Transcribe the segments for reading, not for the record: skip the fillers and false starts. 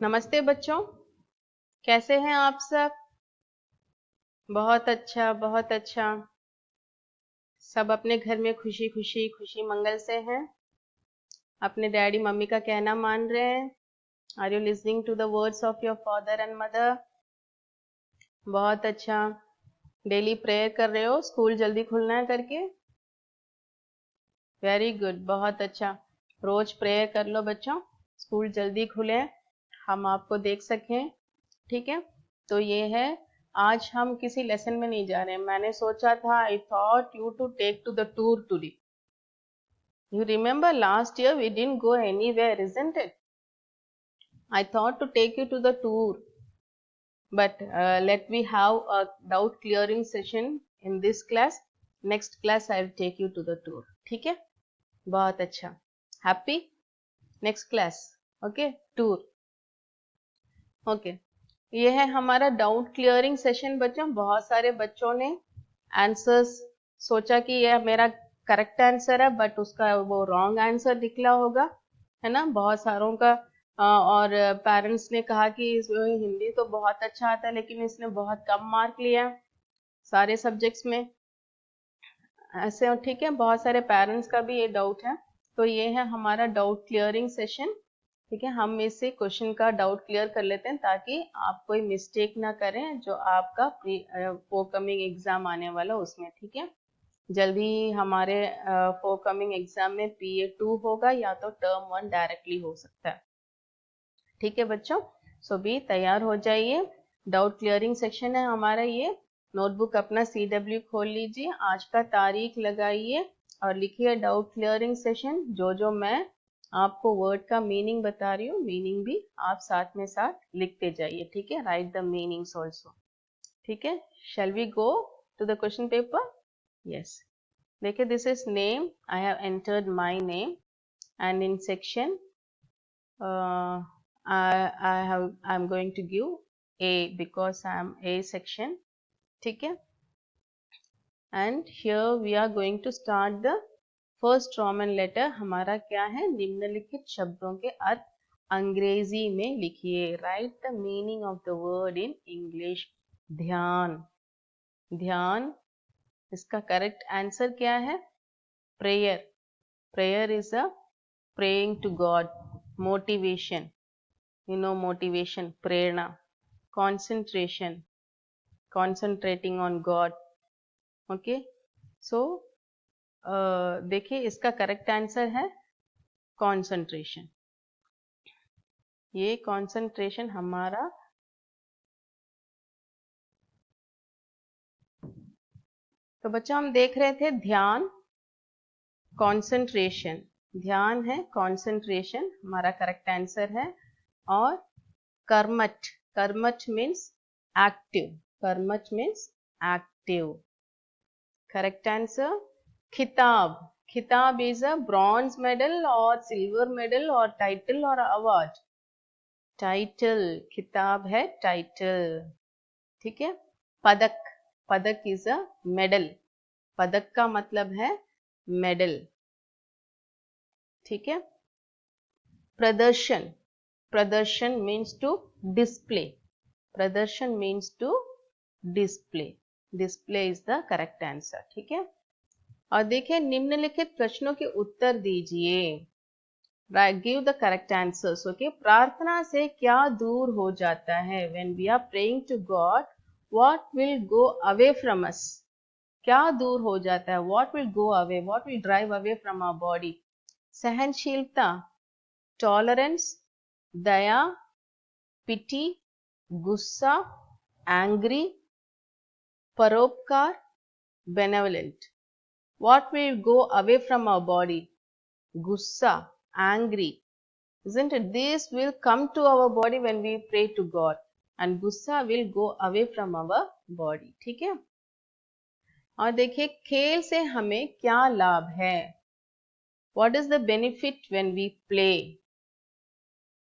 नमस्ते बच्चों, कैसे हैं आप सब? बहुत अच्छा, बहुत अच्छा। सब अपने घर में खुशी खुशी खुशी मंगल से हैं। अपने डैडी मम्मी का कहना मान रहे हैं। Are you listening to the words of your father and mother? बहुत अच्छा। डेली प्रेयर कर रहे हो स्कूल जल्दी खुलना है करके? वेरी गुड, बहुत अच्छा। रोज प्रेयर कर लो बच्चों, स्कूल जल्दी खुले, हम आपको देख सकें। ठीक है, तो ये है। आज हम किसी लेसन में नहीं जा रहे हैं। मैंने सोचा था, I thought you to take to the tour today. You remember last year we didn't go anywhere, isn't it? I thought to take you to the tour, but let we have a doubt clearing session in this class. Next class I will take you to the tour. ठीक है, बहुत अच्छा। Happy? Next class, okay, tour. Okay, ये है हमारा doubt clearing session बच्चों। बहुत सारे बच्चों ने आंसर्स सोचा कि यह मेरा करेक्ट आंसर है, बट उसका वो रॉन्ग आंसर निकला होगा, है ना। बहुत सारों का और पेरेंट्स ने कहा कि हिंदी तो बहुत अच्छा आता है लेकिन इसने बहुत कम मार्क लिया सारे सब्जेक्ट्स में, ऐसे। ठीक है, बहुत सारे पेरेंट्स का भी ये डाउट है। तो ये है हमारा डाउट क्लियरिंग सेशन। ठीक है, हम इससे क्वेश्चन का डाउट क्लियर कर लेते हैं ताकि आप कोई मिस्टेक ना करें जो आपका फोरकमिंग एग्जाम आने वाला उसमें। ठीक है, जल्दी ही हमारे फोरकमिंग एग्जाम में PA2 होगा या तो टर्म 1 डायरेक्टली हो सकता है। ठीक है बच्चों, सो भी तैयार हो जाइए। डाउट क्लियरिंग सेक्शन है हमारा ये। नोटबुक अपना CW खोल लीजिए, आज का तारीख लगाइए और लिखिए डाउट क्लियरिंग सेशन। जो मैं आपको वर्ड का मीनिंग बता रही हूँ, मीनिंग भी आप साथ में साथ लिखते जाइए। ठीक है, राइट द मीनिंग्स ऑल्सो। ठीक है, shall we go to the question paper? Yes, देखिए, this is name, I have entered my name and in section I'm going to give A because I am A section. ठीक है, and here we are going to start the first Roman letter. हमारा क्या है? निम्नलिखित शब्दों के अर्थ अंग्रेजी में लिखिए। Write the meaning of the word in English. ध्यान, ध्यान, इसका करेक्ट आंसर क्या है? Prayer. Prayer is a praying to God. Motivation, motivation, प्रेरणा। concentration, concentrating on God. Okay, so देखिए, इसका करेक्ट आंसर है concentration। ये concentration हमारा, तो बच्चों हम देख रहे थे ध्यान, concentration, ध्यान है, concentration हमारा करेक्ट आंसर है। और कर्मठ, कर्मठ मीन्स एक्टिव, कर्मठ मीन्स एक्टिव, करेक्ट आंसर। खिताब, खिताब इज अ ब्रॉन्ज मेडल और सिल्वर मेडल और टाइटल और अवार्ड? टाइटल, खिताब है टाइटल। ठीक है, पदक, पदक इज अ मेडल, पदक का मतलब है मेडल। ठीक है, प्रदर्शन, प्रदर्शन मीन्स टू डिस्प्ले, प्रदर्शन means to display, display is the correct answer. ठीक है, और देखिए निम्नलिखित प्रश्नों के उत्तर दीजिए। Give the correct answers. Okay, प्रार्थना से क्या दूर हो जाता है? When we are praying to God, what will go away from us? क्या दूर हो जाता है? What will go away, what will drive away from our body? सहनशीलता, टॉलरेंस, दया, पिटी, गुस्सा, एंग्री, परोपकार, benevolent. What will go away from our body? Gussa, angry, isn't it? This will come to our body when we pray to God, and gussa will go away from our body. ठीक है, और देखिए खेल से हमें क्या लाभ है? What is the benefit when we play?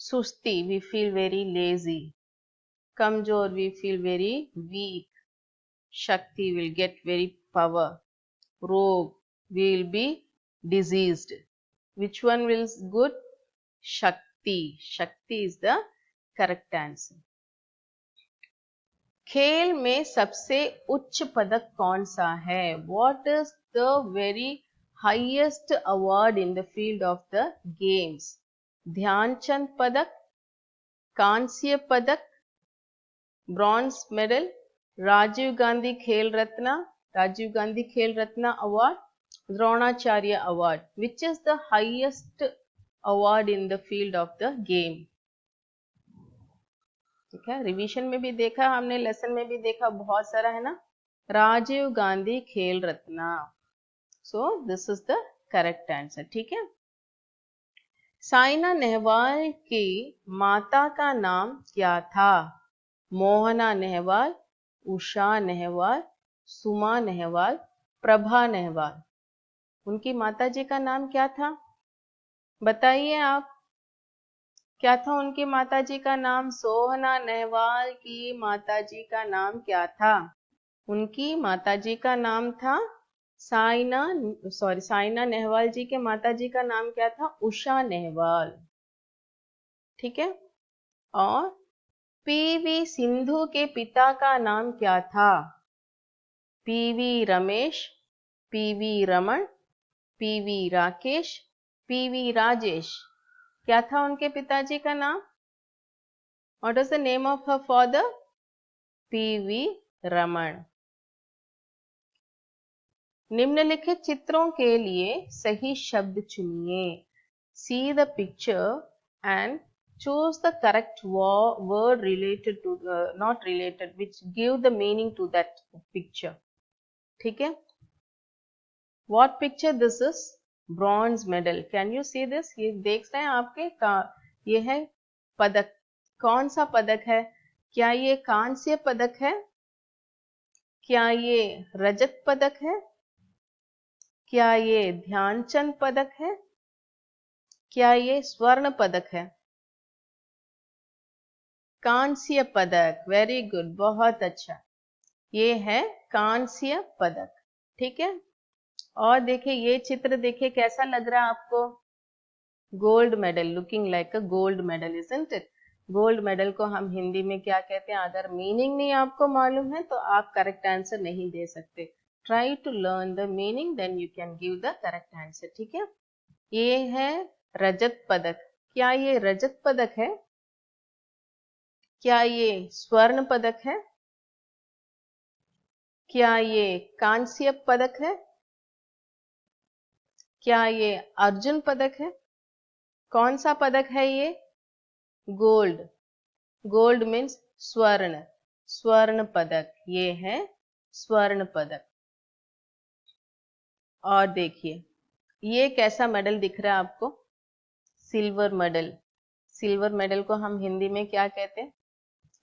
सुस्ती, we feel very lazy. कमजोर, we feel very weak. शक्ति, will get very power. Rogue, we will be diseased. Which one is good? Shakti. Shakti is the correct answer. खेल में सबसे उच्च पदक कौन सा है? What is the very highest award in the field of the games? Dhyanchand पदक, कांस्य पदक, bronze medal, Rajiv Gandhi Khel Ratna award, Dronacharya award. Which is the highest award in the field of the game? ठीक है, रिवीजन में भी देखा हमने, लेसन में भी देखा, बहुत सारा है ना। Rajiv Gandhi Khel Ratna, so this is the correct answer. ठीक है। साइना नेहवाल की माता का नाम क्या था? मोहना नेहवाल, उषा नेहवाल, सुमा नेहवाल, प्रभा नेहवाल। उनकी माता जी का नाम क्या था? बताइए आप, क्या था उनकी माताजी का नाम? सोहना नेहवाल की माताजी का नाम क्या था? उनकी माताजी का नाम था साइना नेहवाल जी के माताजी का नाम क्या था? उषा नेहवाल। ठीक है। और पीवी सिंधु के पिता का नाम क्या था? PV Ramesh, PV Raman, PV Rakesh, PV Rajesh. क्या था उनके पिताजी का नाम? What is the name of her father? PV Raman. निम्नलिखित चित्रों के लिए सही शब्द चुनिए। See the picture and choose the correct word related to not related, which give the meaning to that picture. ठीक है। What picture this is? Bronze medal. Can you see this? ये देख रहे हैं आपके ये है पदक। कौन सा पदक है? क्या ये कांस्य पदक है? क्या ये रजत पदक है? क्या ये ध्यानचंद पदक है? क्या ये स्वर्ण पदक है? कांस्य पदक। वेरी गुड, बहुत अच्छा। ये है कांस्य पदक। ठीक है। और देखिए ये चित्र, देखिए कैसा लग रहा है आपको? Gold medal, looking like a gold medal, isn't it? Gold medal को हम हिंदी में क्या कहते हैं? अगर मीनिंग नहीं आपको मालूम है तो आप करेक्ट आंसर नहीं दे सकते। Try to learn the meaning, then you can give the correct answer. ठीक है। ये है रजत पदक। क्या ये रजत पदक है? क्या ये स्वर्ण पदक है? क्या ये कांस्य पदक है? क्या ये अर्जुन पदक है? कौन सा पदक है ये? गोल्ड। गोल्ड मीन्स स्वर्ण, स्वर्ण पदक। ये है स्वर्ण पदक। और देखिए ये कैसा मेडल दिख रहा है आपको? Silver medal. सिल्वर मेडल को हम हिंदी में क्या कहते हैं?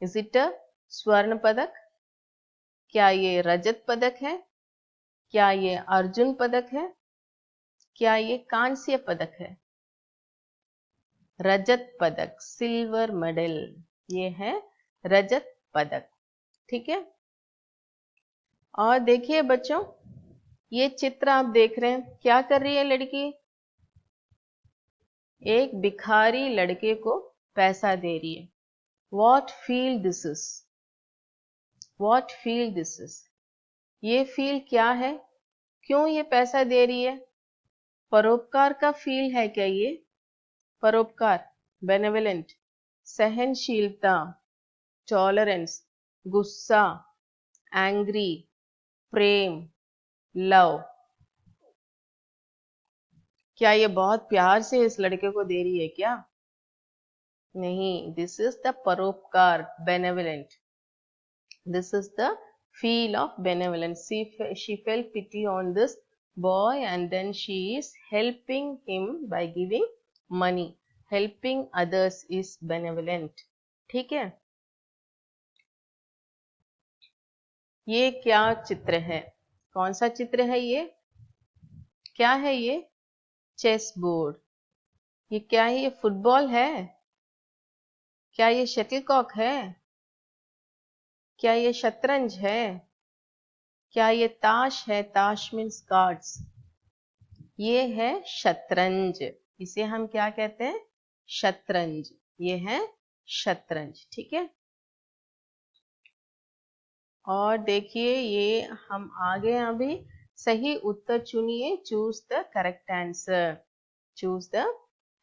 इज इट अ स्वर्ण पदक? क्या ये रजत पदक है? क्या ये अर्जुन पदक है? क्या ये कांस्य पदक है? रजत पदक, सिल्वर मेडल। ये है रजत पदक। ठीक है। और देखिए बच्चों, ये चित्र आप देख रहे हैं, क्या कर रही है लड़की? एक भिखारी लड़के को पैसा दे रही है। What feel this is? What feel this is? ये फील क्या है? क्यों ये पैसा दे रही है? परोपकार का फील है क्या ये? परोपकार, बेनेवलेंट, सहनशीलता, टॉलरेंस, गुस्सा, एंग्री, प्रेम, लव। क्या ये बहुत प्यार से इस लड़के को दे रही है क्या? नहीं, दिस इज द परोपकार, benevolent. This is the feel of benevolence. She felt pity on this boy and then she is helping him by giving money. Helping others is benevolent. ठीक है। ये क्या चित्र है? कौन सा चित्र है ये? क्या है ये? Chess board. ये क्या है? ये फुटबॉल है? क्या ये शटलकॉक है? क्या ये शतरंज है? क्या ये ताश है? ताश मीन्स कार्ड्स। ये है शतरंज। इसे हम क्या कहते हैं? शतरंज। ये है शतरंज। ठीक है, और देखिए ये हम आगे अभी सही उत्तर चुनिए। Choose the correct answer, choose the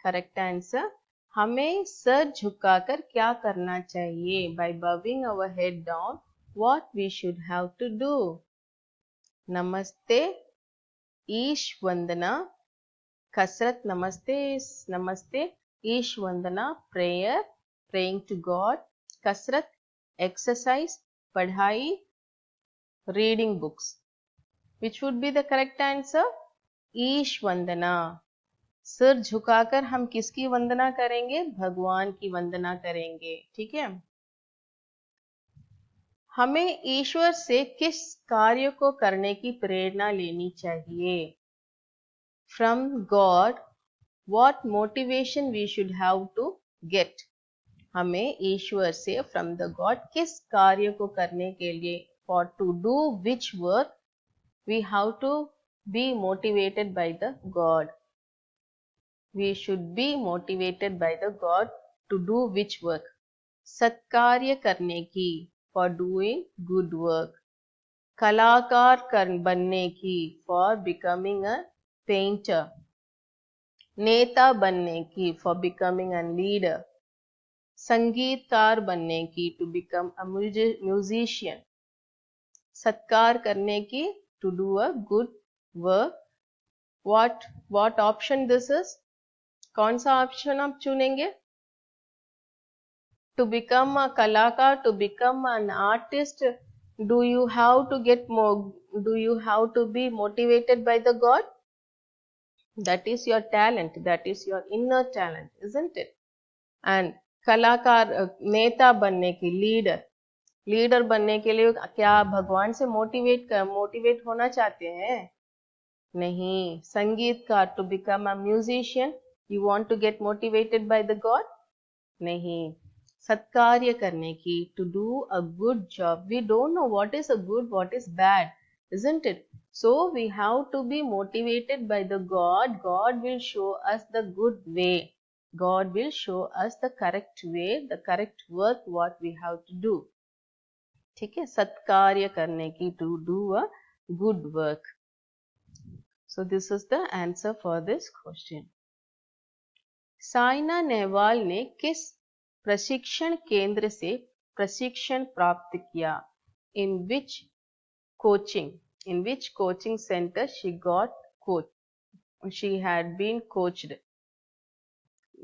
correct answer. हमें सर झुकाकर क्या करना चाहिए? By bowing our head down what we should have to do? नमस्ते, ईश वंदना, कसरत, नमस्ते, नमस्ते, ईश वंदना, प्रेयर, प्रेइंग टू गॉड, कसरत, एक्सरसाइज, पढ़ाई, reading books. Which would be the correct answer? ईश वंदना। सिर झुकाकर हम किसकी वंदना करेंगे? भगवान की वंदना करेंगे। ठीक है, हमें ईश्वर से किस कार्य को करने की प्रेरणा लेनी चाहिए? From God, what motivation we should have to get? हमें ईश्वर से from the God किस कार्य को करने के लिए, for to do which work we have to be motivated by the God. We should be motivated by the God to do which work? सत्कार्य करने की, for doing good work. कलाकार बनने की, for becoming a painter. नेता बनने की, for becoming a leader. संगीतकार बनने की, to become a musician. सत्कार करने की, to do a good work. What option this is? कौन सा ऑप्शन आप चुनेंगे? To become a kalakar, to become an artist, do you have to get more? Do you have to be motivated by the God? That is your talent. That is your inner talent, isn't it? And कलाकार, नेता बनने की, leader बनने के लिए क्या आप भगवान से मोटिवेट होना चाहते हैं? नहीं। संगीतकार, to become a musician, you want to get motivated by the God? नहीं। सत्कार्य करने की, to do a good job. We don't know what is a good, what is bad, isn't it? So we have to be motivated by the God. God will show us the good way. God will show us the correct way, the correct work what we have to do. ठीक है, सत्कार्य करने की, to do a good work. So this is the answer for this question. Saina Nehwal ने किस प्रशिक्षण केंद्र से प्रशिक्षण प्राप्त किया? In which coaching center she got coached? She had been coached.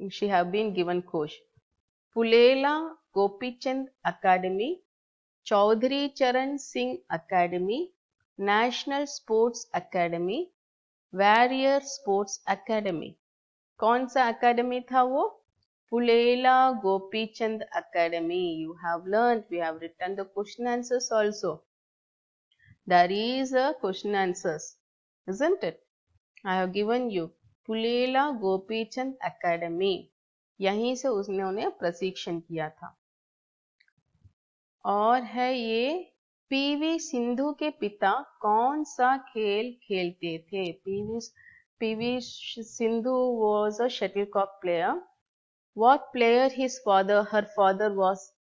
She have been given coach. Pullela Gopichand academy, Chaudhary Charan Singh academy, national sports academy, warrior sports academy. कौन सा अकेडमी था वो? Pullela Gopichand academy. You have learned, we have written the question answers also. There is a question answers, isn't it? I have given you Pullela Gopichand academy, यहीं से उन्होंने प्रशिक्षण किया था। और है ये पीवी सिंधु के पिता कौन सा खेल खेलते थे? PV Sindhu was a shuttlecock player. What player her father was?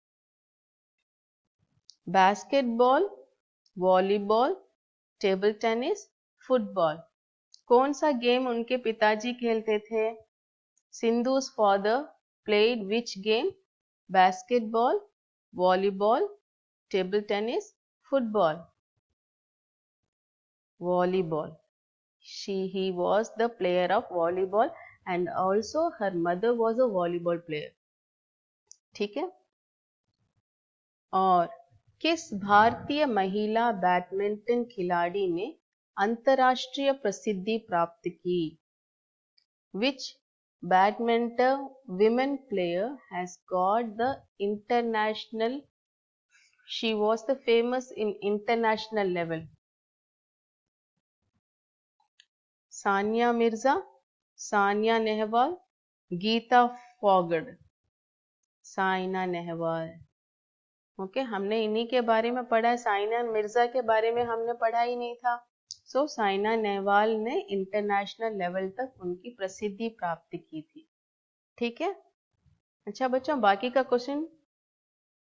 Basketball, volleyball, table tennis, football. कौन सा गेम उनके पिताजी खेलते थे? Sindhu's father played which game? Basketball, volleyball, table tennis, football. Volleyball. He was the player of volleyball and also her mother was a volleyball player. ठीक है, और किस भारतीय महिला बैडमिंटन खिलाड़ी ने अंतर्राष्ट्रीय प्रसिद्धि प्राप्त की? Which badminton women player has got the international? She was the famous in international level. Sania Mirza, Sania Nehwal, Geeta Phogat. Saina Nehwal. Okay, हमने इन्हीं के बारे में पढ़ा है। साइना मिर्जा के बारे में हमने पढ़ा ही नहीं था। सो साइना नेहवाल ने इंटरनेशनल लेवल तक उनकी प्रसिद्धि प्राप्त की थी। ठीक है, अच्छा बच्चों, बाकी का क्वेश्चन